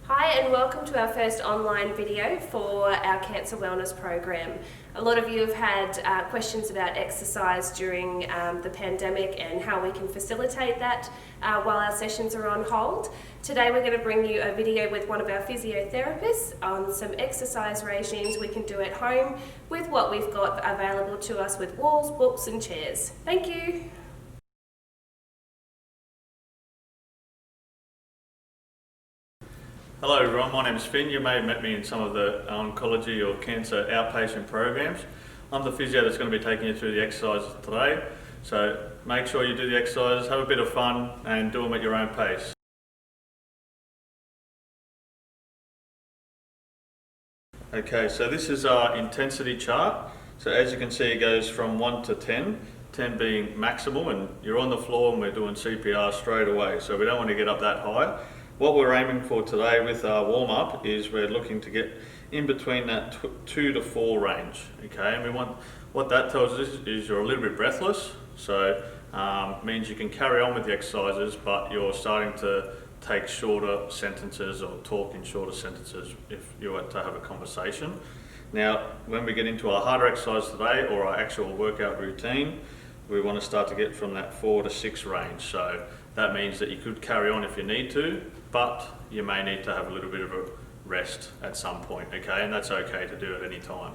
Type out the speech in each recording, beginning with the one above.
Hi and welcome to our first online video for our Cancer Wellness Program. A lot of you have had questions about exercise during the pandemic and how we can facilitate that while our sessions are on hold. Today we're going to bring you a video with one of our physiotherapists on some exercise regimes we can do at home with what we've got available to us with walls, books and chairs. Thank you. Hello everyone, my name is Finn. You may have met me in some of the oncology or cancer outpatient programs. I'm the physio that's going to be taking you through the exercises today. So make sure you do the exercises, have a bit of fun and do them at your own pace. Okay, so this is our intensity chart. So as you can see, it goes from 1 to 10, 10 being maximal, and you're on the floor and we're doing CPR straight away. So we don't want to get up that high. What we're aiming for today with our warm-up is we're looking to get in between that 2 to 4 range, okay? And we want, what that tells us is you're a little bit breathless, so means you can carry on with the exercises, but you're starting to take shorter sentences or talk in shorter sentences if you were to have a conversation. Now, when we get into our harder exercise today or our actual workout routine, we want to start to get from that 4 to 6 range. So that means that you could carry on if you need to, but you may need to have a little bit of a rest at some point, okay? And that's okay to do at any time.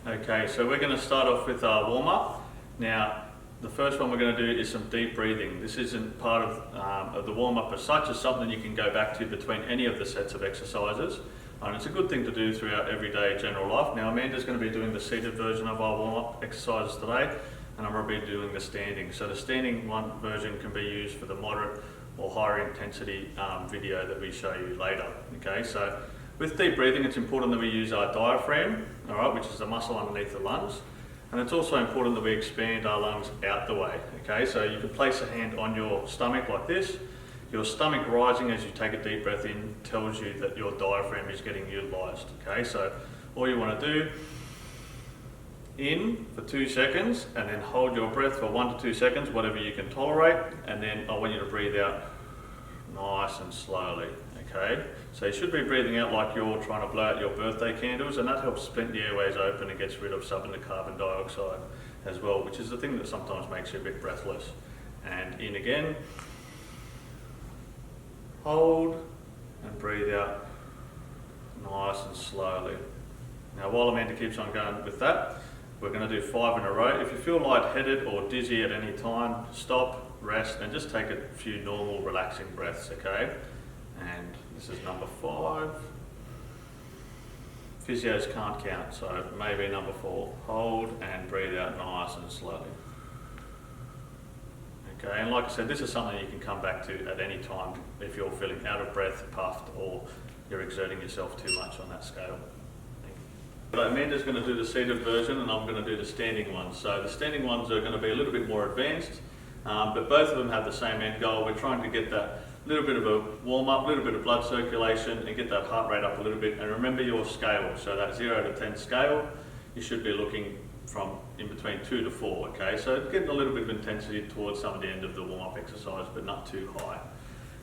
Okay, so we're going to start off with our warm-up. Now, the first one we're going to do is some deep breathing. This isn't part of the warm-up as such. It's something you can go back to between any of the sets of exercises. And it's a good thing to do throughout everyday general life. Now, Amanda's going to be doing the seated version of our warm-up exercises today, and I'm going to be doing the standing. So the standing one version can be used for the moderate or higher intensity video that we show you later. Okay, so with deep breathing, it's important that we use our diaphragm, all right, which is the muscle underneath the lungs. And it's also important that we expand our lungs out the way. Okay, so you can place a hand on your stomach like this. Your stomach rising as you take a deep breath in tells you that your diaphragm is getting utilised. Okay, so all you want to do, in for 2 seconds and then hold your breath for 1 to 2 seconds, whatever you can tolerate, and then I want you to breathe out nice and slowly. Okay, so you should be breathing out like you're trying to blow out your birthday candles, and that helps split the airways open and gets rid of some of the carbon dioxide as well, which is the thing that sometimes makes you a bit breathless. And in again. Hold and breathe out nice and slowly. Now while Amanda keeps on going with that, we're going to do 5 in a row. If you feel lightheaded or dizzy at any time, stop, rest, and just take a few normal relaxing breaths, okay? And this is number 5. Physios can't count, so maybe number 4. Hold and breathe out nice and slowly. Okay, and like I said, this is something you can come back to at any time if you're feeling out of breath, puffed, or you're exerting yourself too much on that scale. But Amanda's going to do the seated version and I'm going to do the standing ones. So the standing ones are going to be a little bit more advanced, but both of them have the same end goal. We're trying to get that little bit of a warm-up, a little bit of blood circulation and get that heart rate up a little bit. And remember your scale, so that 0 to 10 scale, you should be looking from in between 2 to 4, okay? So getting a little bit of intensity towards some of the end of the warm-up exercise, but not too high.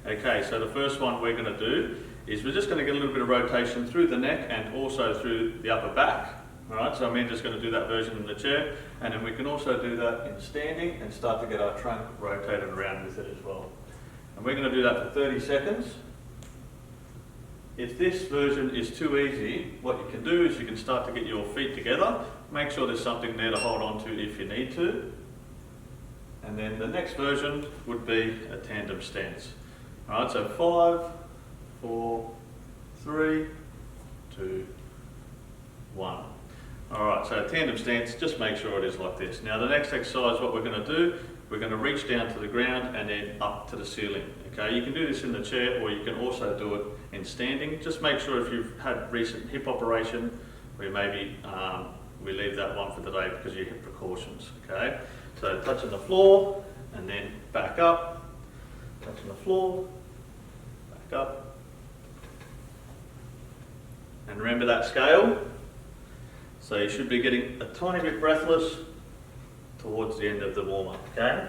Okay, so the first one we're going to do is we're just going to get a little bit of rotation through the neck and also through the upper back. All right, so Amanda's going to do that version in the chair, and then we can also do that in standing and start to get our trunk rotated around with it as well. And we're going to do that for 30 seconds. If this version is too easy, what you can do is you can start to get your feet together. Make sure there's something there to hold on to if you need to. And then the next version would be a tandem stance. All right, so 5, 4, 3, 2, 1. All right, so a tandem stance, just make sure it is like this. Now the next exercise, what we're going to do, we're going to reach down to the ground and then up to the ceiling. Okay, you can do this in the chair or you can also do it in standing. Just make sure if you've had recent hip operation, we maybe we leave that one for today because of your hip precautions. Okay, so touching the floor and then back up, touching the floor, back up. And remember that scale. So you should be getting a tiny bit breathless towards the end of the warm-up, okay?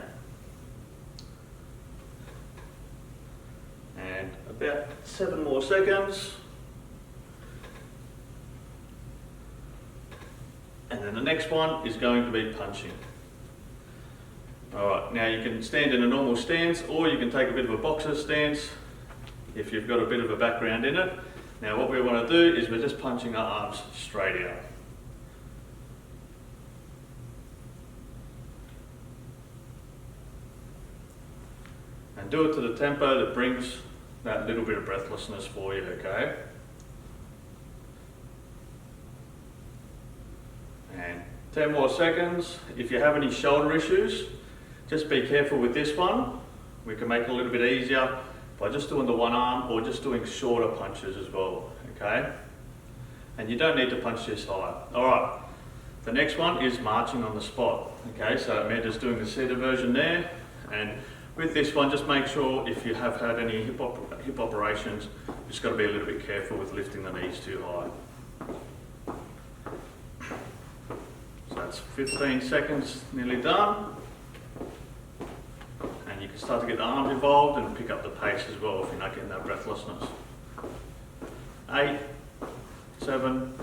7 more seconds. And then the next one is going to be punching. Alright, now you can stand in a normal stance, or you can take a bit of a boxer stance if you've got a bit of a background in it. Now what we want to do is we're just punching our arms straight out. And do it to the tempo that brings that little bit of breathlessness for you, okay? And 10 more seconds. If you have any shoulder issues, just be careful with this one. We can make it a little bit easier by just doing the one arm or just doing shorter punches as well, okay? And you don't need to punch this high. All right, the next one is marching on the spot, okay? So Amanda's doing the seated version there. And with this one, just make sure if you have had any hip operations, you've just got to be a little bit careful with lifting the knees too high. So that's 15 seconds nearly done. And you can start to get the arms involved and pick up the pace as well if you're not getting that breathlessness. 8, 7,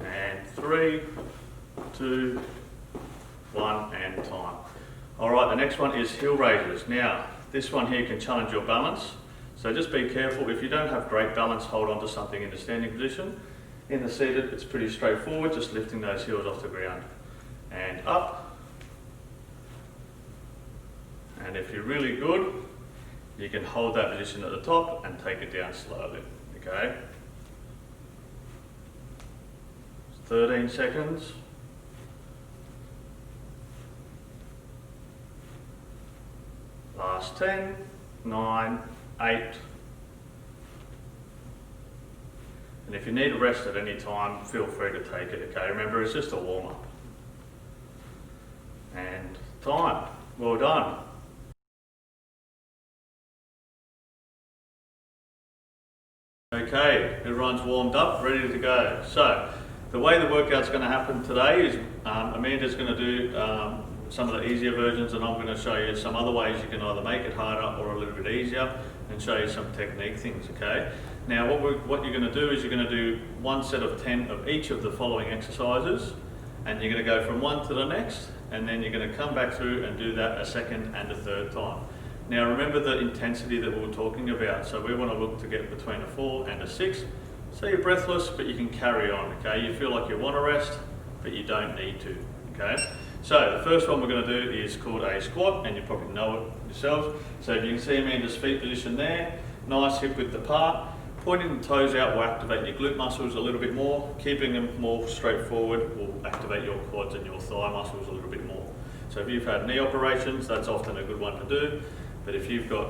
and 3, 2, 1, and time. Alright, the next one is heel raises. Now, this one here can challenge your balance. So just be careful. If you don't have great balance, hold on to something in the standing position. In the seated, it's pretty straightforward, just lifting those heels off the ground. And up. And if you're really good, you can hold that position at the top and take it down slowly, okay? 13 seconds. Last 10, 9, 8. And if you need a rest at any time, feel free to take it, okay? Remember, it's just a warm-up. And time. Well done. Okay, everyone's warmed up, ready to go. So, the way the workout's going to happen today is Amanda's going to do some of the easier versions, and I'm going to show you some other ways you can either make it harder or a little bit easier, and show you some technique things, okay? Now what you're going to do is you're going to do one set of 10 of each of the following exercises, and you're going to go from one to the next, and then you're going to come back through and do that a second and a third time. Now remember the intensity that we were talking about, so we want to look to get between a 4 and a 6, so you're breathless but you can carry on, okay? You feel like you want to rest but you don't need to, okay? So the first one we're going to do is called a squat, and you probably know it yourselves. So if you can see Amanda's feet position there, nice hip width apart. Pointing the toes out will activate your glute muscles a little bit more. Keeping them more straightforward will activate your quads and your thigh muscles a little bit more. So if you've had knee operations, that's often a good one to do. But if you've got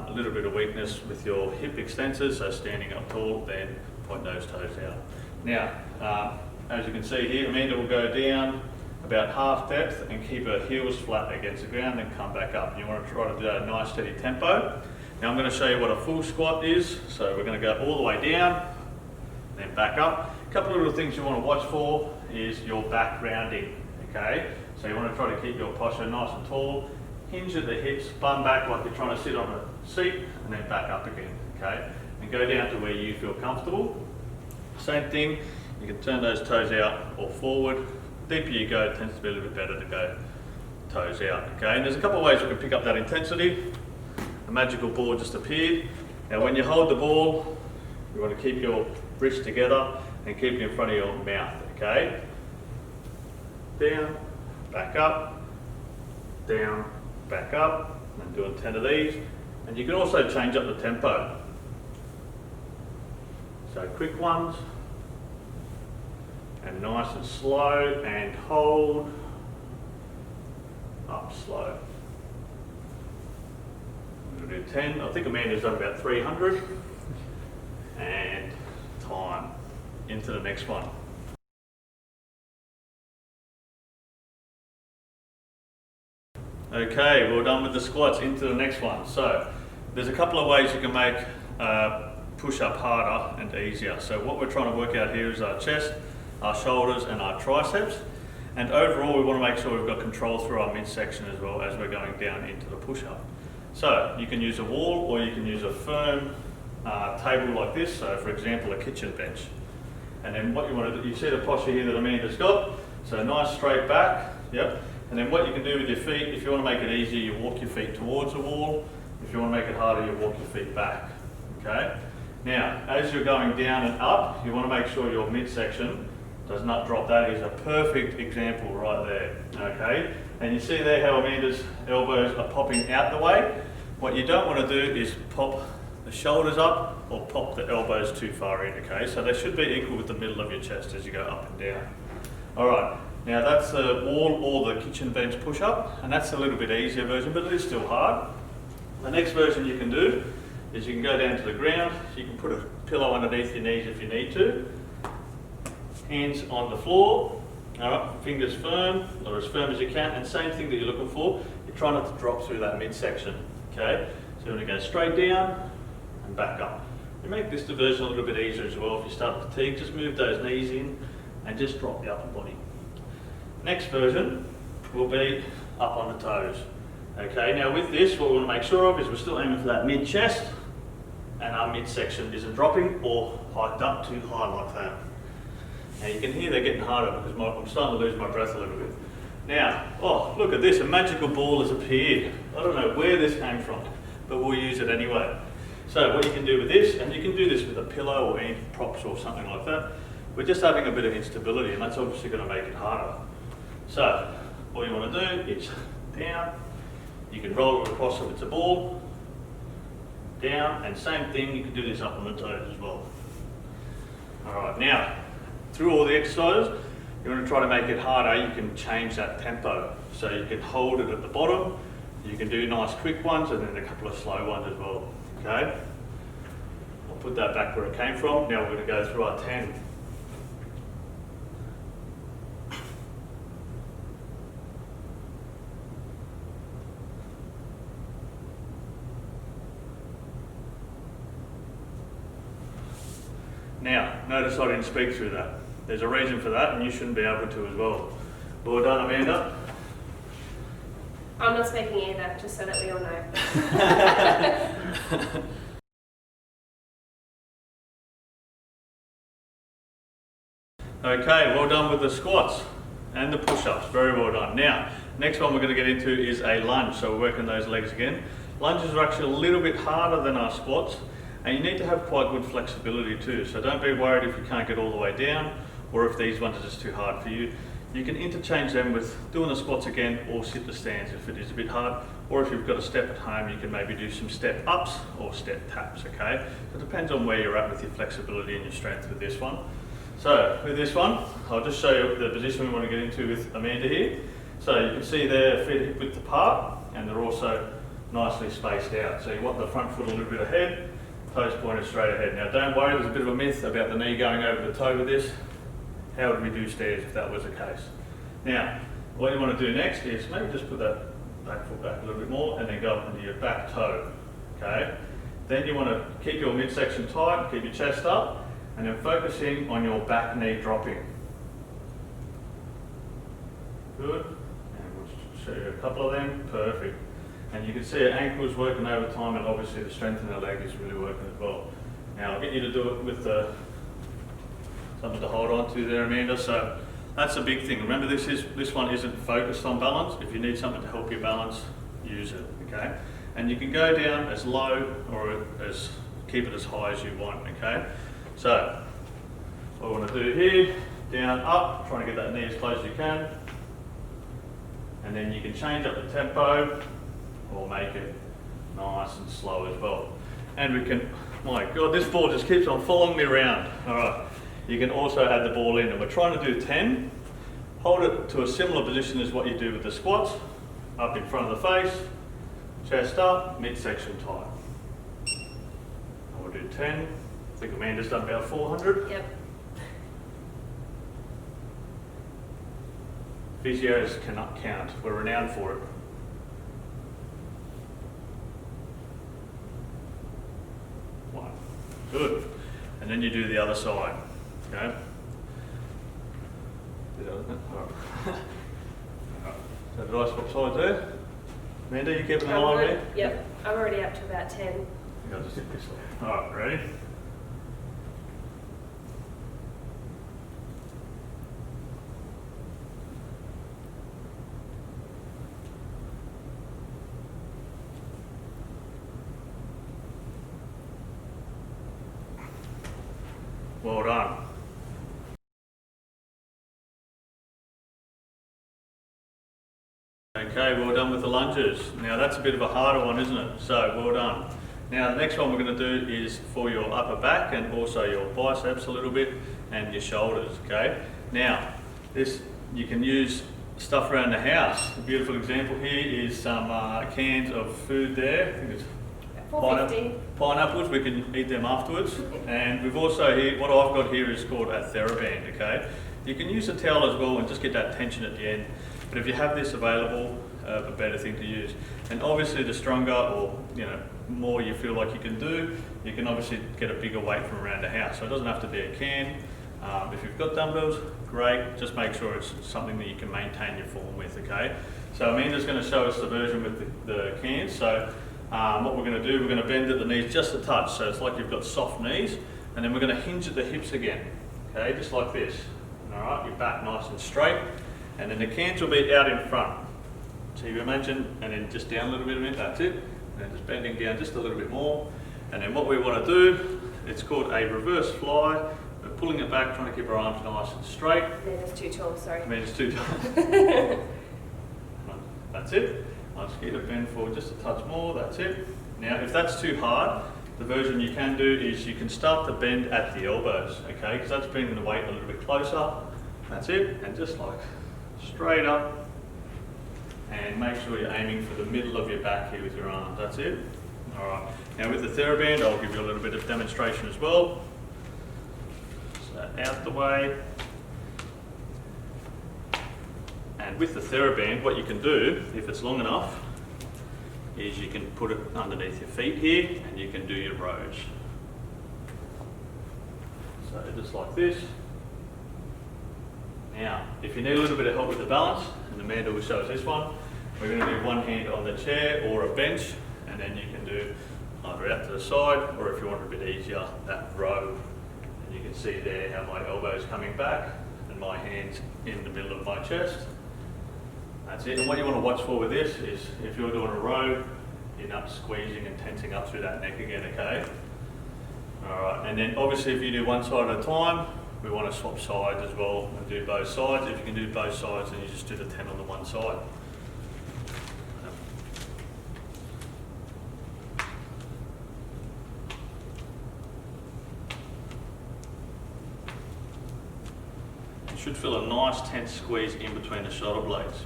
a little bit of weakness with your hip extensors, so standing up tall, then point those toes out. Now, as you can see here, Amanda will go down about half depth and keep her heels flat against the ground, then come back up. You want to try to do a nice steady tempo. Now I'm going to show you what a full squat is. So we're going to go all the way down, then back up. A couple of little things you want to watch for is your back rounding, okay? So you want to try to keep your posture nice and tall, hinge at the hips, bum back like you're trying to sit on a seat, and then back up again, okay? And go down to where you feel comfortable. Same thing, you can turn those toes out or forward. The deeper you go, it tends to be a little bit better to go toes out, okay? And there's a couple of ways we can pick up that intensity. A magical ball just appeared. Now when you hold the ball, you want to keep your wrist together and keep it in front of your mouth, okay? Down, back up, down, back up. I'm doing 10 of these. And you can also change up the tempo. So quick ones, and nice and slow, and hold, up slow. I'm going to do 10. I think Amanda's done about 300. And time. Into the next one. Okay, we're done with the squats. Into the next one. So there's a couple of ways you can make push up harder and easier. So what we're trying to work out here is our chest, our shoulders and our triceps, and overall we want to make sure we've got control through our midsection as well as we're going down into the push-up. So you can use a wall or you can use a firm table like this, so for example a kitchen bench. And then what you want to do, you see the posture here that Amanda's got, so nice straight back, yep. And then what you can do with your feet, if you want to make it easier, you walk your feet towards the wall. If you want to make it harder, you walk your feet back, okay? Now, as you're going down and up, you want to make sure your midsection does not drop. That is a perfect example right there, okay? And you see there how Amanda's elbows are popping out the way. What you don't want to do is pop the shoulders up or pop the elbows too far in, okay? So they should be equal with the middle of your chest as you go up and down. All right, now that's the wall or the kitchen bench push-up, and that's a little bit easier version, but it is still hard. The next version you can do is you can go down to the ground, you can put a pillow underneath your knees if you need to, hands on the floor, all right, fingers firm, or as firm as you can, and same thing that you're looking for, you try not to drop through that midsection, okay? So you want to go straight down and back up. You make this diversion a little bit easier as well. If you start to fatigue, just move those knees in and just drop the upper body. Next version will be up on the toes. Okay, now with this, what we want to make sure of is we're still aiming for that mid-chest, and our midsection isn't dropping or hiked up too high like that. Now you can hear they're getting harder because I'm starting to lose my breath a little bit. Now, oh, look at this, a magical ball has appeared. I don't know where this came from, but we'll use it anyway. So what you can do with this, and you can do this with a pillow or any props or something like that, we're just having a bit of instability, and that's obviously going to make it harder. So all you want to do is down, you can roll it across if it's a ball, down, and same thing, you can do this up on the toes as well. All right, now, through all the exercises, you want to try to make it harder, you can change that tempo. So you can hold it at the bottom, you can do nice quick ones, and then a couple of slow ones as well, okay? I'll put that back where it came from. Now we're going to go through our 10. Now, notice I didn't speak through that. There's a reason for that, and you shouldn't be able to as well. Well done, Amanda. I'm not speaking either, just so that we all know. Okay, well done with the squats and the push-ups. Very well done. Now, next one we're going to get into is a lunge. So we're working those legs again. Lunges are actually a little bit harder than our squats, and you need to have quite good flexibility too. So don't be worried if you can't get all the way down, or if these ones are just too hard for you. You can interchange them with doing the squats again or sit to stands if it is a bit hard, or if you've got a step at home, you can maybe do some step ups or step taps, okay? It depends on where you're at with your flexibility and your strength with this one. So with this one, I'll just show you the position we want to get into with Amanda here. So you can see their feet hip width apart, and they're also nicely spaced out. So you want the front foot a little bit ahead, toes pointed straight ahead. Now don't worry, there's a bit of a myth about the knee going over the toe with this. How would we do stairs if that was the case? Now, what you want to do next is maybe just put that back foot back a little bit more and then go up into your back toe, okay? Then you want to keep your midsection tight, keep your chest up, and then focusing on your back knee dropping. Good, and we'll show you a couple of them, perfect. And you can see our ankles working over time, and obviously the strength in the leg is really working as well. Now I'll get you to do it with something to hold on to there, Amanda. So that's a big thing. Remember, this one isn't focused on balance. If you need something to help you balance, use it, okay? And you can go down as low or keep it as high as you want, okay? So what we want to do here, down, up, trying to get that knee as close as you can. And then you can change up the tempo or make it nice and slow as well. And we can, my God, this ball just keeps on following me around. All right. You can also add the ball in, and we're trying to do 10. Hold it to a similar position as what you do with the squats. Up in front of the face, chest up, midsection tight. And we'll do 10. I think Amanda's done about 400. Yep. Physios cannot count. We're renowned for it. One. Good. And then you do the other side. Okay. So did I swap sides there? Amanda, you keeping an eye I'm on good. me? Yep, I'm already up to about 10. I think I'll just hit this off. Alright, ready? Well done. Okay, well done with the lunges. Now that's a bit of a harder one, isn't it? So well done. Now the next one we're going to do is for your upper back and also your biceps a little bit and your shoulders, okay? Now, this you can use stuff around the house. A beautiful example here is some cans of food there. I think it's pineapples, we can eat them afterwards. And we've also here, what I've got here is called a TheraBand, okay? You can use a towel as well and just get that tension at the end. But if you have this available, a better thing to use. And obviously the stronger or more you feel like you can do, you can obviously get a bigger weight from around the house. So it doesn't have to be a can. If you've got dumbbells, great. Just make sure it's something that you can maintain your form with, okay? So Amanda's going to show us the version with the cans. So what we're going to do, we're going to bend at the knees just a touch. So it's like you've got soft knees. And then we're going to hinge at the hips again, okay? Just like this. All right, your back nice and straight. And then the cans will be out in front. So you imagine, and then just down a little bit, that's it. And then just bending down just a little bit more. And then what we want to do, it's called a reverse fly. We're pulling it back, trying to keep our arms nice and straight. Amanda's too tall, sorry. Amanda's too tall. That's it. I'll just get it bend forward just a touch more, that's it. Now, if that's too hard, the version you can do is you can start to bend at the elbows, okay? Because that's bringing the weight a little bit closer. That's it, and just like straight up. And make sure you're aiming for the middle of your back here with your arms, that's it. All right, now with the TheraBand, I'll give you a little bit of demonstration as well. So out the way. And with the TheraBand, what you can do, if it's long enough, is you can put it underneath your feet here and you can do your rows. So just like this. Now, if you need a little bit of help with the balance, and Amanda will show us this one, we're going to do one hand on the chair or a bench, and then you can do either out to the side, or if you want it a bit easier, that row. And you can see there how my elbow's coming back, and my hands in the middle of my chest. That's it. And what you want to watch for with this is, if you're doing a row, you're not squeezing and tensing up through that neck again, okay? Alright, and then obviously if you do one side at a time, we want to swap sides as well and do both sides. If you can do both sides, then you just do the 10 on the one side. You should feel a nice tense squeeze in between the shoulder blades.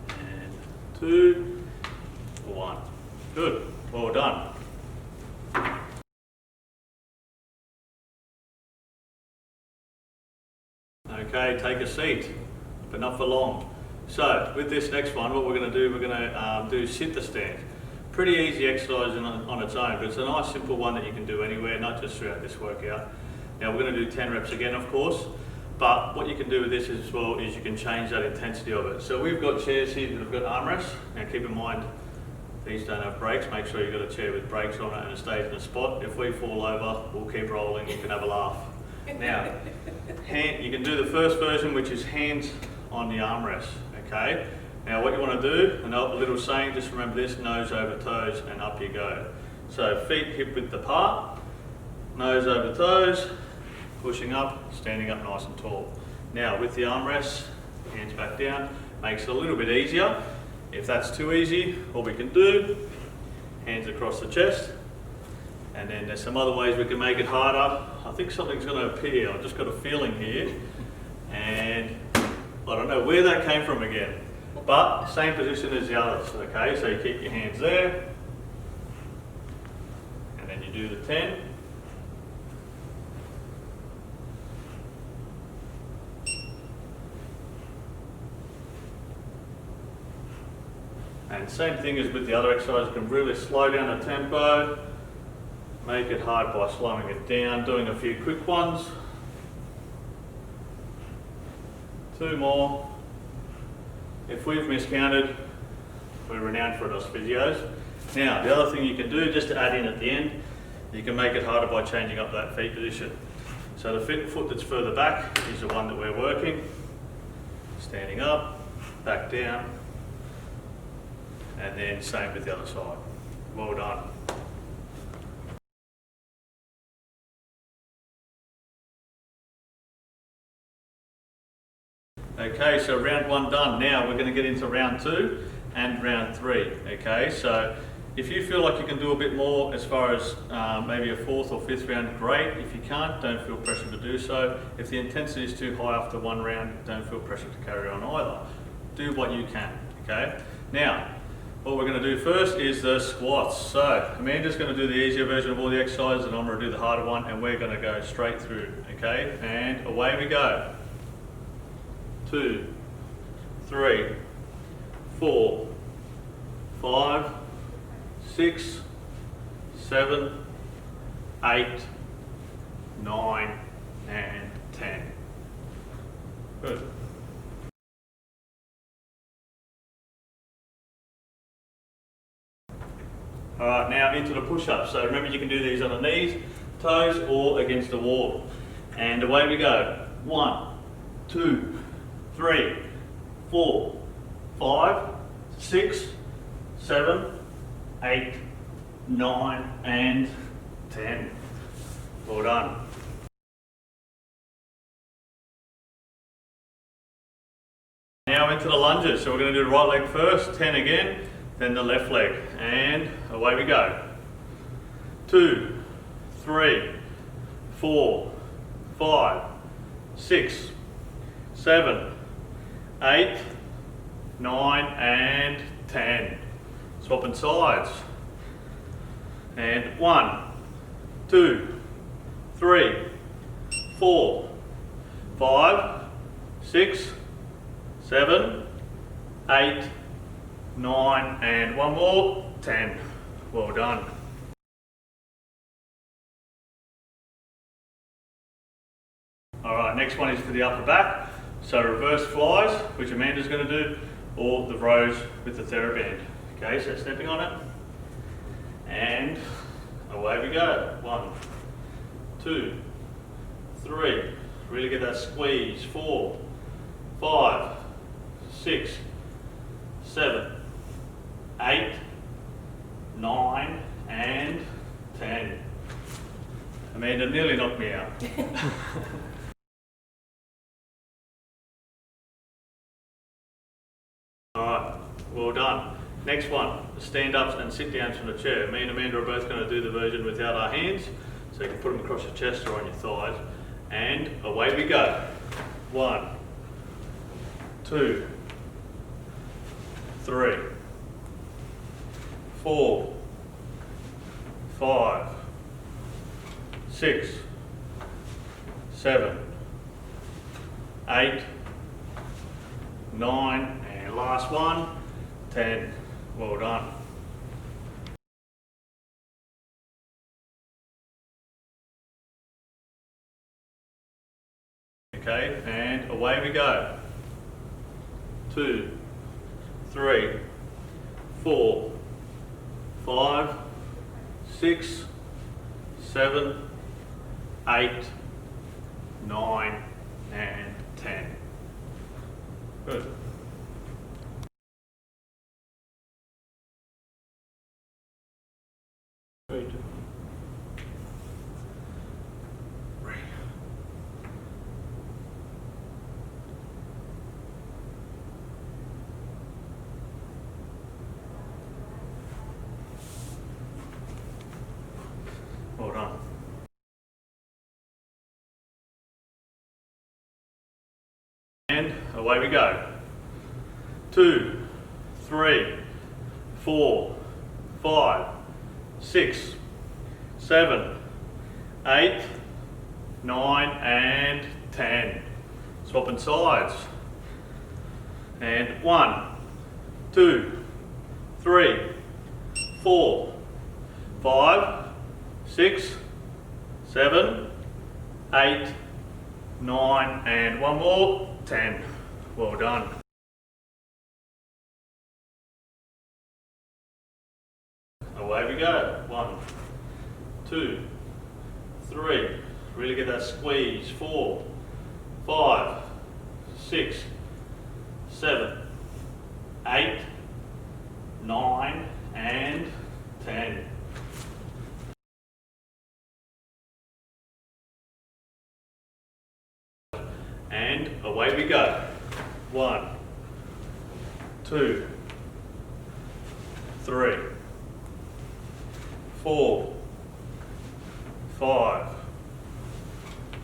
And 2, 1. Good. Well done. Okay, take a seat, but not for long. So, with this next one, what we're going to do, we're going to do sit to stand. Pretty easy exercise on its own, but it's a nice simple one that you can do anywhere, not just throughout this workout. Now we're going to do 10 reps again, of course, but what you can do with this as well is you can change that intensity of it. So we've got chairs here that have got armrests. Now keep in mind, these don't have brakes. Make sure you've got a chair with brakes on it and it stays in a spot. If we fall over, we'll keep rolling, you can have a laugh. Now, you can do the first version, which is hands on the armrest, okay? Now what you want to do, a little saying, just remember this, nose over toes and up you go. So feet hip width apart, nose over toes, pushing up, standing up nice and tall. Now with the armrests, hands back down, makes it a little bit easier. If that's too easy, what we can do, hands across the chest, and then there's some other ways we can make it harder. I think something's going to appear. I've just got a feeling here, and I don't know where that came from again. But same position as the others, okay? So you keep your hands there, and then you do the 10. And same thing as with the other exercise, you can really slow down the tempo. Make it hard by slowing it down, doing a few quick ones. 2 more. If we've miscounted, we're renowned for it as physios. Now, the other thing you can do, just to add in at the end, you can make it harder by changing up that feet position. So the foot that's further back is the one that we're working. Standing up, back down, and then same with the other side. Well done. Okay, so round 1 done. Now we're going to get into round 2 and round 3. Okay, so if you feel like you can do a bit more as far as maybe a 4th or 5th round, great. If you can't, don't feel pressure to do so. If the intensity is too high after 1 round, don't feel pressure to carry on either. Do what you can, okay? Now, what we're going to do first is the squats. So Amanda's going to do the easier version of all the exercises and I'm going to do the harder one, and we're going to go straight through, okay? And away we go. 2, 3, 4, 5, 6, 7, 8, 9, and 10. Good. All right, now into the push-ups. So remember, you can do these on the knees, toes, or against the wall. And away we go. 1, 2, 3, 4, 5, 6, 7, 8, 9, and 10. Well done. Now into the lunges. So we're going to do the right leg first, 10 again, then the left leg. And away we go. 2, 3, 4, 5, 6, 7, 8, 9, and 10. Swapping sides. And 1, 2, 3, 4, 5, 6, 7, 8, 9, and one more, 10. Well done. All right, next one is for the upper back. So reverse flies, which Amanda's going to do, or the rows with the TheraBand. Okay, so stepping on it, and away we go. 1, 2, 3. Really get that squeeze. 4, 5, 6, 7, 8, 9, and 10. Amanda nearly knocked me out. Alright, well done. Next one, stand ups and sit downs from the chair. Me and Amanda are both going to do the version without our hands, so you can put them across your chest or on your thighs. And away we go. 1, 2, 3, 4, 5, 6, 7, 8, 9, and last one, 10. Well done. Okay, and away we go. 2, 3, 4, 5, 6, 7, 8, 9, and 10. Good. Good. Well done. And away we go. 2, 3, 4, 5, 6, 7, 8, 9, and 10. Swapping sides. And 1, 2, 3, 4, 5, 6, 7, 8, 9, and one more, 10. Well done. 2, 3, really get that squeeze, 4, 5, 6, 7, 8, 9, and 10. And away we go. 1, 2, 3, 4, 5,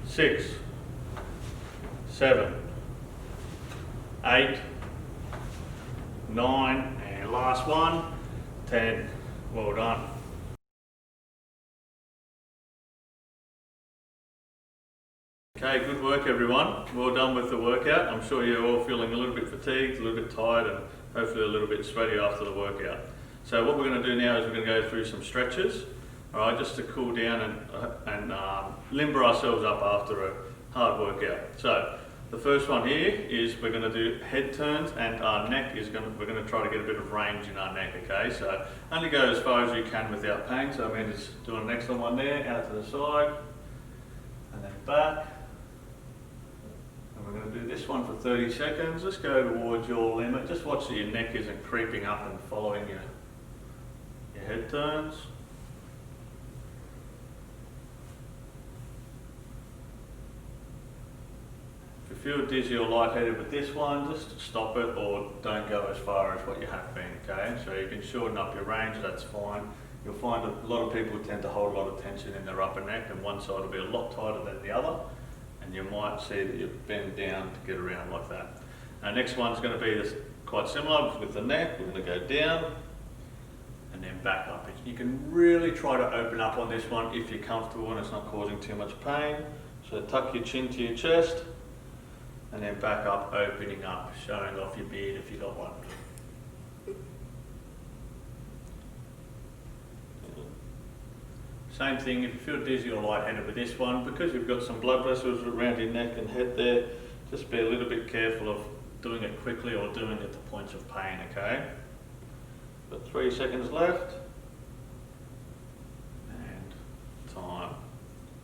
6, 7, 8, 9, and last one, 10. Well done. Okay, good work everyone. Well done with the workout. I'm sure you're all feeling a little bit fatigued, a little bit tired, and hopefully a little bit sweaty after the workout. So what we're going to do now is we're going to go through some stretches, all right, just to cool down and limber ourselves up after a hard workout. So the first one here is we're going to do head turns, and our neck is we're going to try to get a bit of range in our neck, okay? So only go as far as you can without pain. So I'm just doing an excellent one there, out to the side, and then back. And we're going to do this one for 30 seconds. Just go towards your limit. Just watch that your neck isn't creeping up and following your head turns. If you feel dizzy or lightheaded with this one, just stop it or don't go as far as what you have been, okay? So you can shorten up your range, that's fine. You'll find a lot of people tend to hold a lot of tension in their upper neck, and one side will be a lot tighter than the other, and you might see that you bend down to get around like that. Our next one's going to be this, quite similar with the neck. We're going to go down and then back up. You can really try to open up on this one if you're comfortable and it's not causing too much pain. So tuck your chin to your chest and then back up, opening up, showing off your beard if you got one. Same thing, if you feel dizzy or lightheaded with this one, because you've got some blood vessels around your neck and head there, just be a little bit careful of doing it quickly or doing it to points of pain, okay? Got 3 seconds left. And time.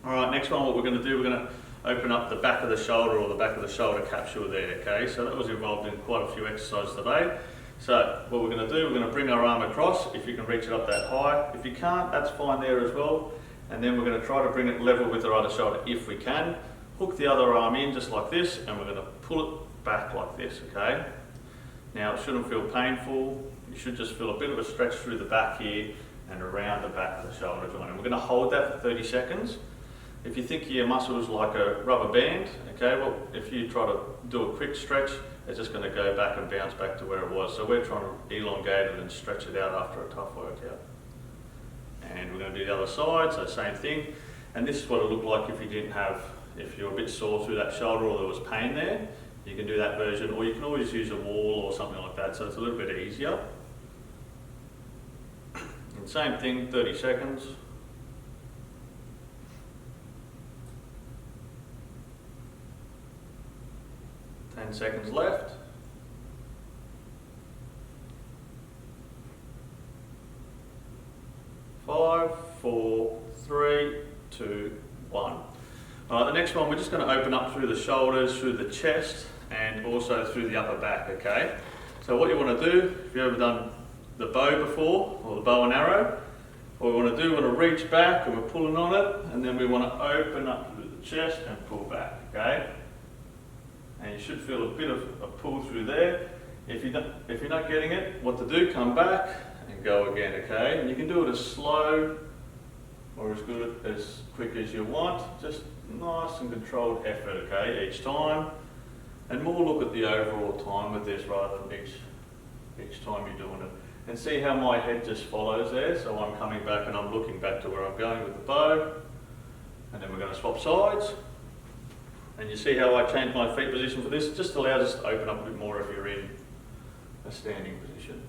Alright, next one, what we're going to do, we're going to open up the back of the shoulder or the back of the shoulder capsule there, okay? So that was involved in quite a few exercises today. So what we're going to do, we're going to bring our arm across, if you can reach it up that high. If you can't, that's fine there as well. And then we're going to try to bring it level with our other shoulder if we can. Hook the other arm in just like this, and we're going to pull it back like this, okay? Now it shouldn't feel painful. You should just feel a bit of a stretch through the back here and around the back of the shoulder joint. And we're going to hold that for 30 seconds. If you think your muscle is like a rubber band, okay, well, if you try to do a quick stretch, it's just going to go back and bounce back to where it was. So we're trying to elongate it and stretch it out after a tough workout. And we're going to do the other side, so same thing. And this is what it looked like if you're a bit sore through that shoulder or there was pain there. You can do that version, or you can always use a wall or something like that, so it's a little bit easier. And same thing, 30 seconds. Seconds left. 5, 4, 3, 2, 1. All right, the next one, we're just going to open up through the shoulders, through the chest, and also through the upper back, okay? So what you want to do, if you've ever done the bow before, or the bow and arrow, what we want to do, we want to reach back and we're pulling on it, and then we want to open up through the chest and pull back, okay? And you should feel a bit of a pull through there. If you're not getting it, what to do, come back and go again, okay? And you can do it as slow or as quick as you want. Just nice and controlled effort, okay, each time. And more look at the overall time with this rather than each time you're doing it. And see how my head just follows there. So I'm coming back and I'm looking back to where I'm going with the bow. And then we're going to swap sides. And you see how I change my feet position for this? It just allows us to open up a bit more if you're in a standing position.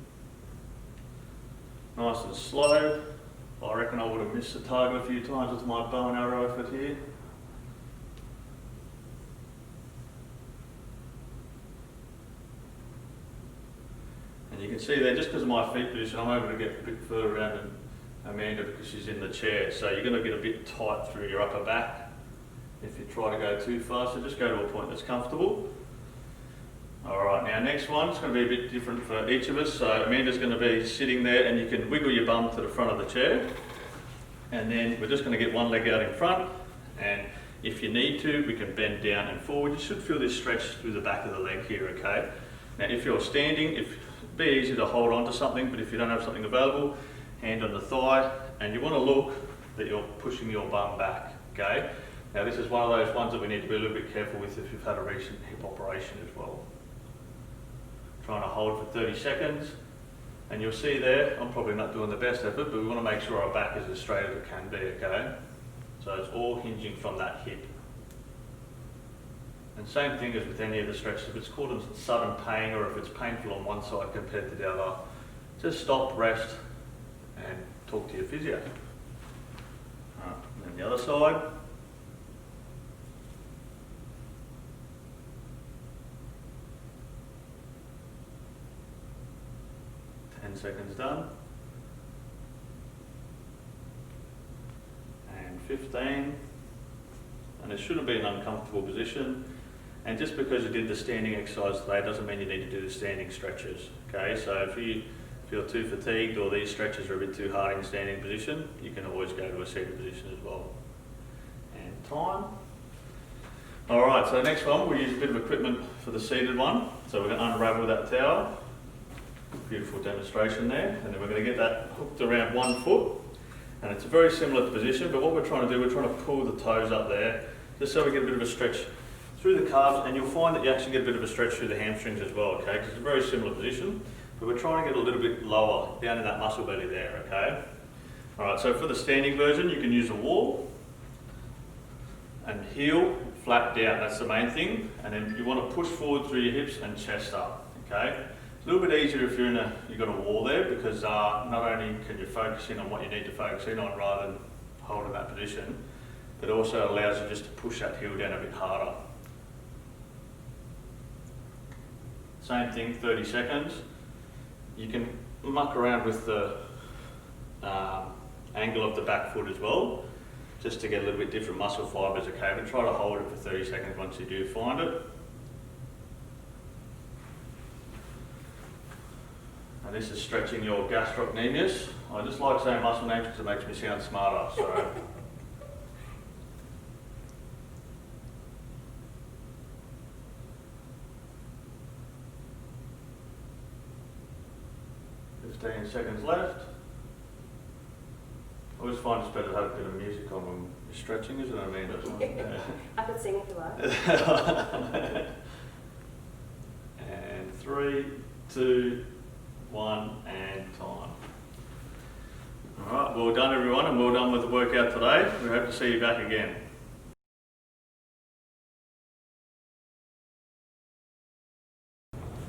Nice and slow. I reckon I would have missed the target a few times with my bow and arrow effort here. And you can see there, just because of my feet position, I'm able to get a bit further around Amanda, because she's in the chair. So you're going to get a bit tight through your upper back if you try to go too far. So just go to a point that's comfortable. All right, now next one, it's going to be a bit different for each of us. So Amanda's going to be sitting there and you can wiggle your bum to the front of the chair. And then we're just going to get one leg out in front. And if you need to, we can bend down and forward. You should feel this stretch through the back of the leg here, okay? Now if you're standing, it'd be easy to hold on to something, but if you don't have something available, hand on the thigh, and you want to look that you're pushing your bum back, okay? Now this is one of those ones that we need to be a little bit careful with if you've had a recent hip operation as well. Trying to hold for 30 seconds, and you'll see there, I'm probably not doing the best effort, but we want to make sure our back is as straight as it can be, okay? So it's all hinging from that hip. And same thing as with any of the stretches, if it's causing sudden pain or if it's painful on one side compared to the other, just stop, rest, and talk to your physio. And then the other side. Seconds done, and 15, and it shouldn't be an uncomfortable position. And just because you did the standing exercise today doesn't mean you need to do the standing stretches, okay? So if you feel too fatigued or these stretches are a bit too hard in standing position, you can always go to a seated position as well. And time. All right, so next one, we'll use a bit of equipment for the seated one. So we're going to unravel that towel. Beautiful demonstration there, and then we're going to get that hooked around 1 foot, and it's a very similar position, but what we're trying to do, we're trying to pull the toes up there just so we get a bit of a stretch through the calves, and you'll find that you actually get a bit of a stretch through the hamstrings as well, okay, because it's a very similar position, but we're trying to get a little bit lower down in that muscle belly there, okay. Alright, so for the standing version you can use a wall and heel flat down, that's the main thing, and then you want to push forward through your hips and chest up, okay. A little bit easier if you've got a wall there, because not only can you focus in on what you need to focus in on rather than holding that position, but also allows you just to push that heel down a bit harder. Same thing, 30 seconds. You can muck around with the angle of the back foot as well, just to get a little bit different muscle fibres, okay, but try to hold it for 30 seconds once you do find it. And this is stretching your gastrocnemius. I just like saying muscle names because it makes me sound smarter. So. "15 seconds left." I always find it's better to have a bit of music on when you're stretching, isn't it, Amanda? Yeah. I could sing if you like. And 3, 2, 1, and time. Alright, well done everyone, and well done with the workout today. We hope to see you back again.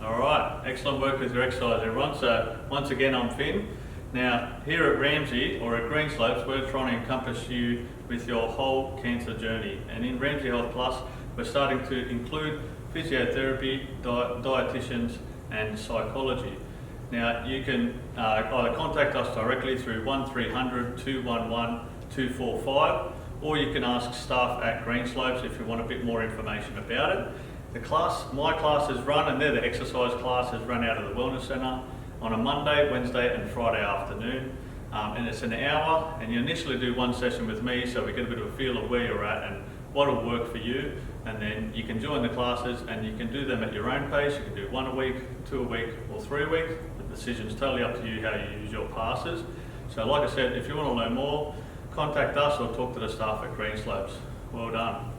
Alright, excellent work with your exercise everyone. So once again I'm Finn. Now here at Ramsay, or at Greenslopes, we're trying to encompass you with your whole cancer journey. And in Ramsay Health Plus, we're starting to include physiotherapy, dietitians and psychology. Now you can either contact us directly through 1300 211 245, or you can ask staff at Greenslopes if you want a bit more information about it. My classes run, and they're the exercise classes, run out of the Wellness Centre on a Monday, Wednesday and Friday afternoon. And it's an hour, and you initially do one session with me so we get a bit of a feel of where you're at and what will work for you, and then you can join the classes and you can do them at your own pace. You can do 1 a week, 2 a week or 3 a week. The decision's totally up to you how you use your passes. So like I said, if you want to learn more, contact us or talk to the staff at Greenslopes. Well done.